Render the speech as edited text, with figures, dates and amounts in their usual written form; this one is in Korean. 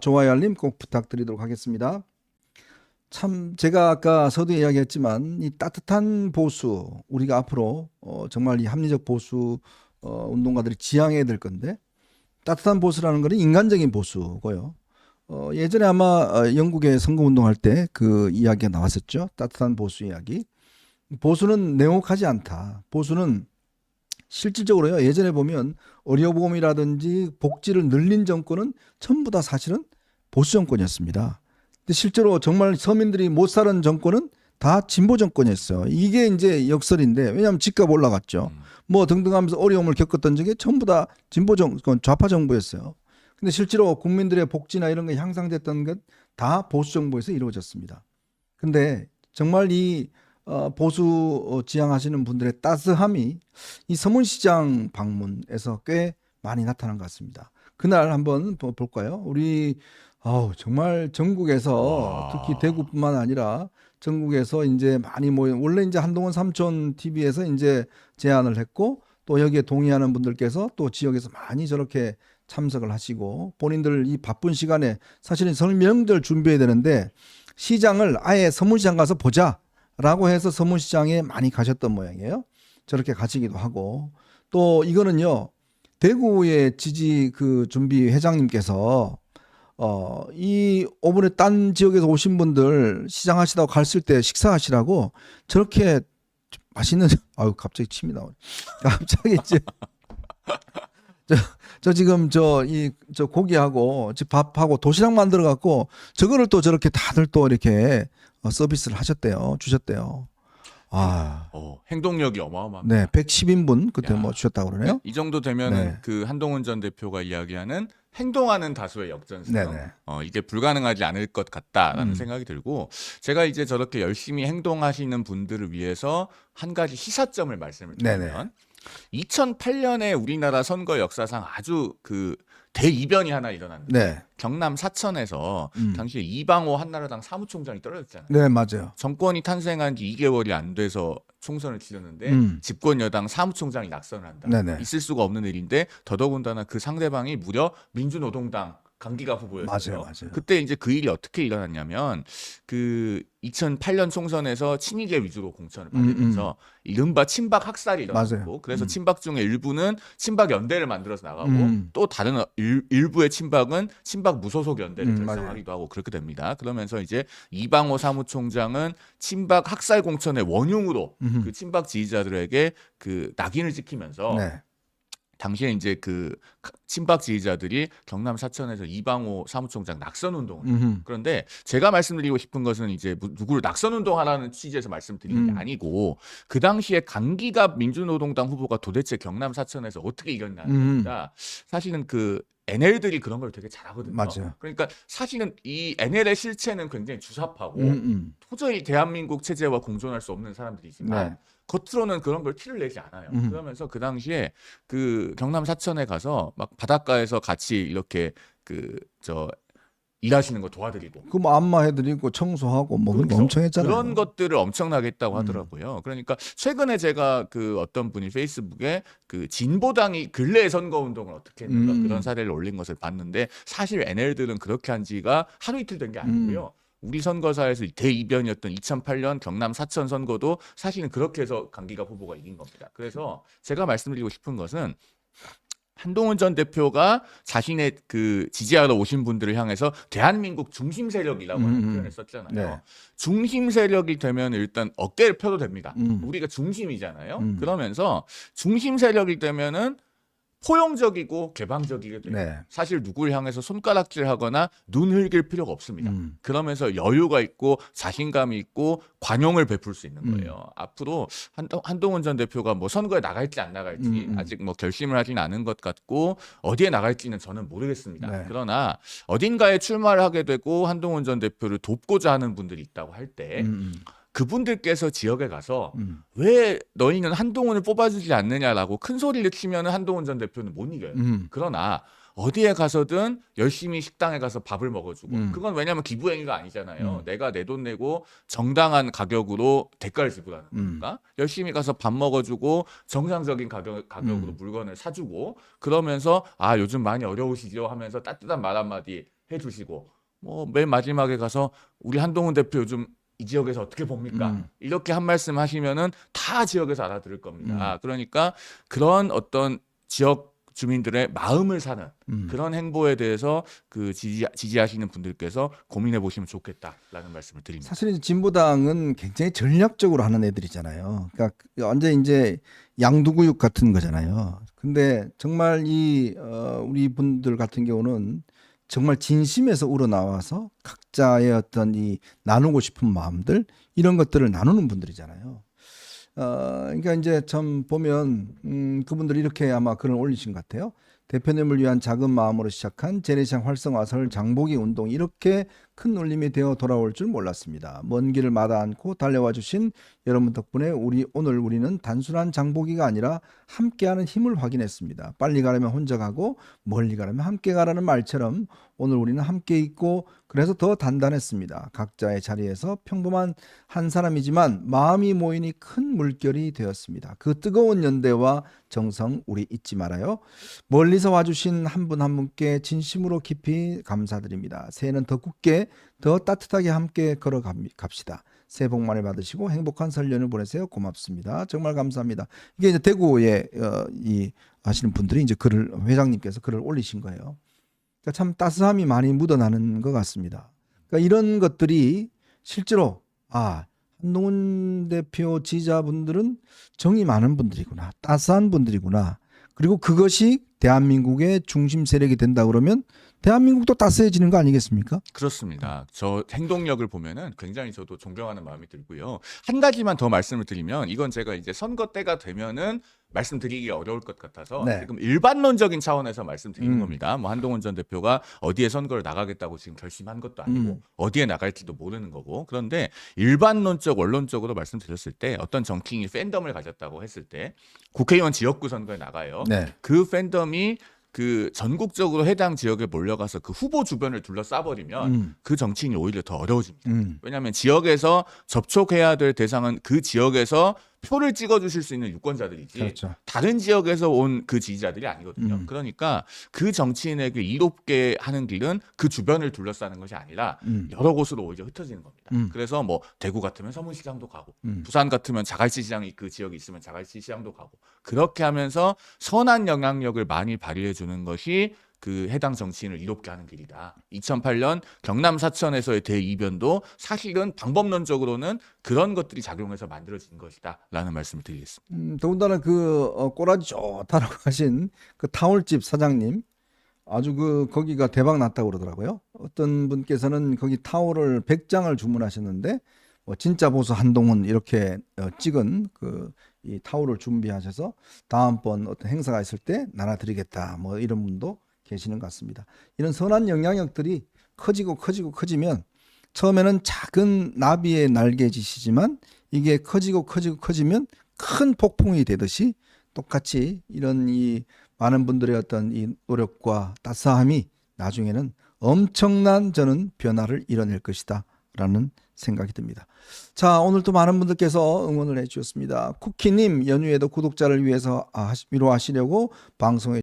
좋아요, 알림 꼭 부탁드리도록 하겠습니다. 참 제가 아까 서두에 이야기했지만 이 따뜻한 보수 우리가 앞으로 정말 이 합리적 보수 운동가들이 지향해야 될 건데 따뜻한 보수라는 것은 인간적인 보수고요. 예전에 아마 영국의 선거운동할 때 그 이야기가 나왔었죠. 따뜻한 보수 이야기. 보수는 냉혹하지 않다. 보수는 실질적으로요. 예전에 보면 의료보험이라든지 복지를 늘린 정권은 전부 다 사실은 보수 정권이었습니다. 근데 실제로 정말 서민들이 못 사는 정권은 다 진보 정권이었어요. 이게 이제 역설인데 왜냐하면 집값 올라갔죠. 뭐 등등 하면서 어려움을 겪었던 적이 전부 다 진보 정권, 좌파 정부였어요. 근데 실제로 국민들의 복지나 이런 게 향상됐던 것 다 보수 정부에서 이루어졌습니다. 근데 정말 이 보수 지향하시는 분들의 따스함이 이 서문시장 방문에서 꽤 많이 나타난 것 같습니다. 그날 한번 볼까요? 우리 정말 전국에서 특히 와. 대구뿐만 아니라 전국에서 이제 많이 모여 원래 이제 한동훈 삼촌 TV에서 이제 제안을 했고 또 여기에 동의하는 분들께서 또 지역에서 많이 저렇게 참석을 하시고 본인들 이 바쁜 시간에 사실은 설명들 준비해야 되는데 시장을 아예 서문시장 가서 보자라고 해서 서문시장에 많이 가셨던 모양이에요. 저렇게 가시기도 하고 또 이거는요 대구의 지지 그 준비 회장님께서 이 오분에 딴 지역에서 오신 분들 시장 하시다고 갔을 때 식사하시라고 저렇게 맛있는 아유 갑자기 침이 나오네. 갑자기 이제 저 지금 저 고기하고 밥하고 도시락 만들어 갖고 저거를 또 저렇게 다들 또 이렇게 서비스를 하셨대요. 주셨대요. 아. 행동력이 어마어마합니다. 네, 110인분 그때 야. 뭐 주셨다고 그러네요. 이 정도 되면은 네. 그 한동훈 전 대표가 이야기하는 행동하는 다수의 역전승, 네네. 이게 불가능하지 않을 것 같다라는 생각이 들고, 제가 이제 저렇게 열심히 행동하시는 분들을 위해서 한 가지 시사점을 말씀을 드리면, 2008년에 우리나라 선거 역사상 아주 그 대이변이 하나 일어났는데, 네. 경남 사천에서 당시에 이방호 한나라당 사무총장이 떨어졌잖아요. 네, 맞아요. 정권이 탄생한 지 2개월이 안 돼서 총선을 치렀는데 집권 여당 사무총장이 낙선을 한다. 네네. 있을 수가 없는 일인데 더더군다나 그 상대방이 무려 민주노동당 강기가 후보였어요. 맞아요. 그때 이제 그 일이 어떻게 일어났냐면 그 2008년 총선에서 친이계 위주로 공천을 받으면서 이른바 친박 학살이 일어났고 맞아요. 그래서 친박 중에 일부는 친박 연대를 만들어서 나가고 또 다른 일부의 친박은 친박 무소속 연대를 결성하기도 하고 그렇게 됩니다. 그러면서 이제 이방호 사무총장은 친박 학살 공천의 원흉으로 그 친박 지지자들에게 그 낙인을 찍히면서 네. 당시에 이제 그 친박 지지자들이 경남 사천에서 이방호 사무총장 낙선 운동을 그런데 제가 말씀드리고 싶은 것은 이제 누구를 낙선 운동하라는 취지에서 말씀드리는 게 아니고 그 당시에 강기갑 민주노동당 후보가 도대체 경남 사천에서 어떻게 이겼냐는 겁니다. 사실은 그 NL들이 그런 걸 되게 잘하거든요. 맞아요. 그러니까 사실은 이 NL의 실체는 굉장히 주사파고 도저히 대한민국 체제와 공존할 수 없는 사람들이지만 네. 겉으로는 그런 걸 티를 내지 않아요. 그러면서 그 당시에 그 경남 사천에 가서 막 바닷가에서 같이 이렇게 일하시는 거 도와드리고 그 뭐 안마해드리고 청소하고 뭐 그런 거 그렇죠. 엄청 했잖아요. 그런 것들을 엄청나게 했다고 하더라고요. 그러니까 최근에 제가 그 어떤 분이 페이스북에 그 진보당이 근래 선거 운동을 어떻게 했는가 그런 사례를 올린 것을 봤는데 사실 NL들은 그렇게 한 지가 하루 이틀 된 게 아니고요. 우리 선거사에서 대이변이었던 2008년 경남 사천 선거도 사실은 그렇게 해서 강기갑 후보가 이긴 겁니다. 그래서 제가 말씀드리고 싶은 것은 한동훈 전 대표가 자신의 그 지지하러 오신 분들을 향해서 대한민국 중심 세력이라고 하는 표현을 썼잖아요. 네. 중심 세력이 되면 일단 어깨를 펴도 됩니다. 우리가 중심이잖아요. 그러면서 중심 세력이 되면은 포용적이고 개방적이게 돼요. 네. 사실 누구를 향해서 손가락질하거나 눈 흘길 필요가 없습니다. 그러면서 여유가 있고 자신감이 있고 관용을 베풀 수 있는 거예요. 앞으로 한동훈 전 대표가 뭐 선거에 나갈지 안 나갈지 아직 뭐 결심을 하진 않은 것 같고 어디에 나갈지는 저는 모르겠습니다. 네. 그러나 어딘가에 출마를 하게 되고 한동훈 전 대표를 돕고자 하는 분들이 있다고 할 때 그분들께서 지역에 가서 왜 너희는 한동훈을 뽑아주지 않느냐라고 큰 소리를 치면 한동훈 전 대표는 못 이겨요. 그러나 어디에 가서든 열심히 식당에 가서 밥을 먹어주고 그건 왜냐하면 기부행위가 아니잖아요. 내가 내 돈 내고 정당한 가격으로 대가를 지불하는 거니까 열심히 가서 밥 먹어주고 정상적인 가격으로 물건을 사주고 그러면서 아 요즘 많이 어려우시죠 하면서 따뜻한 말 한마디 해주시고 뭐 맨 마지막에 가서 우리 한동훈 대표 요즘 이 지역에서 어떻게 봅니까? 이렇게 한 말씀 하시면은 다 지역에서 알아들을 겁니다. 그러니까 그런 어떤 지역 주민들의 마음을 사는 그런 행보에 대해서 그 지지하시는 분들께서 고민해 보시면 좋겠다라는 말씀을 드립니다. 사실 이제 진보당은 굉장히 전략적으로 하는 애들이잖아요. 그러니까 완전 이제 양두구육 같은 거잖아요. 근데 정말 우리 분들 같은 경우는 정말 진심에서 우러나와서 각자의 어떤 이 나누고 싶은 마음들 이런 것들을 나누는 분들이잖아요. 그러니까 이제 참 보면 그분들이 이렇게 아마 글을 올리신 것 같아요. 대표님을 위한 작은 마음으로 시작한 재래시장 활성화 설 장보기 운동 이렇게 큰 울림이 되어 돌아올 줄 몰랐습니다. 먼 길을 마다 않고 달려와 주신 여러분 덕분에 오늘 우리는 단순한 장보기가 아니라 함께하는 힘을 확인했습니다. 빨리 가려면 혼자 가고 멀리 가려면 함께 가라는 말처럼 오늘 우리는 함께 있고 그래서 더 단단했습니다. 각자의 자리에서 평범한 한 사람이지만 마음이 모이니 큰 물결이 되었습니다. 그 뜨거운 연대와 정성 우리 잊지 말아요. 멀리서 와주신 한 분 한 분께 진심으로 깊이 감사드립니다. 새해는 더 굳게 더 따뜻하게 함께 걸어갑시다. 새해 복 많이 받으시고 행복한 설 연휴 보내세요. 고맙습니다. 정말 감사합니다. 이게 이제 대구에 하시는 분들이 이제 회장님께서 글을 올리신 거예요. 그러니까 참 따스함이 많이 묻어나는 것 같습니다. 그러니까 이런 것들이 실제로 한동훈 대표 지지자분들은 정이 많은 분들이구나, 따스한 분들이구나. 그리고 그것이 대한민국의 중심 세력이 된다 그러면 대한민국도 따스해지는 거 아니겠습니까? 그렇습니다. 저 행동력을 보면은 굉장히 저도 존경하는 마음이 들고요. 한 가지만 더 말씀을 드리면 이건 제가 이제 선거 때가 되면은 말씀드리기 어려울 것 같아서 네. 지금 일반론적인 차원에서 말씀드리는 겁니다. 뭐 한동훈 전 대표가 어디에 선거를 나가겠다고 지금 결심한 것도 아니고 어디에 나갈지도 모르는 거고 그런데 일반론적 원론적으로 말씀드렸을 때 어떤 정치인이 팬덤을 가졌다고 했을 때 국회의원 지역구 선거에 나가요. 네. 그 팬덤이 그 전국적으로 해당 지역에 몰려가서 그 후보 주변을 둘러싸버리면 그 정치인이 오히려 더 어려워집니다. 왜냐하면 지역에서 접촉해야 될 대상은 그 지역에서 표를 찍어주실 수 있는 유권자들이지 그렇죠. 다른 지역에서 온 그 지지자들이 아니거든요. 그러니까 그 정치인에게 이롭게 하는 길은 그 주변을 둘러싸는 것이 아니라 여러 곳으로 오히려 흩어지는 겁니다. 그래서 뭐 대구 같으면 서문시장도 가고 부산 같으면 자갈치시장이 그 지역에 있으면 자갈치시장도 가고 그렇게 하면서 선한 영향력을 많이 발휘해 주는 것이 그 해당 정치인을 이롭게 하는 길이다. 2008년 경남 사천에서의 대이변도 사실은 방법론적으로는 그런 것들이 작용해서 만들어진 것이다라는 말씀을 드리겠습니다. 더군다나 꼬라지 좋다라고 하신 그 타올집 사장님 아주 거기가 대박 났다고 그러더라고요. 어떤 분께서는 거기 타올을 100장을 주문하셨는데 진짜 보수 한동훈 이렇게 찍은 이 타올을 준비하셔서 다음번 어떤 행사가 있을 때 나눠드리겠다 뭐 이런 분도 계시는 것 같습니다. 이런 선한 영향력들이 커지면 처음에는 작은 나비의 날개짓이지만 이게 커지면 큰 폭풍이 되듯이 똑같이 이런 이 많은 분들의 어떤 이 노력과 따스함이 나중에는 엄청난 저는 변화를 이뤄낼 것이다 라는 생각이 듭니다. 자, 오늘도 많은 분들께서 응원을 해 주셨습니다. 쿠키님 연휴에도 구독자를 위해서 위로하시려고 방송에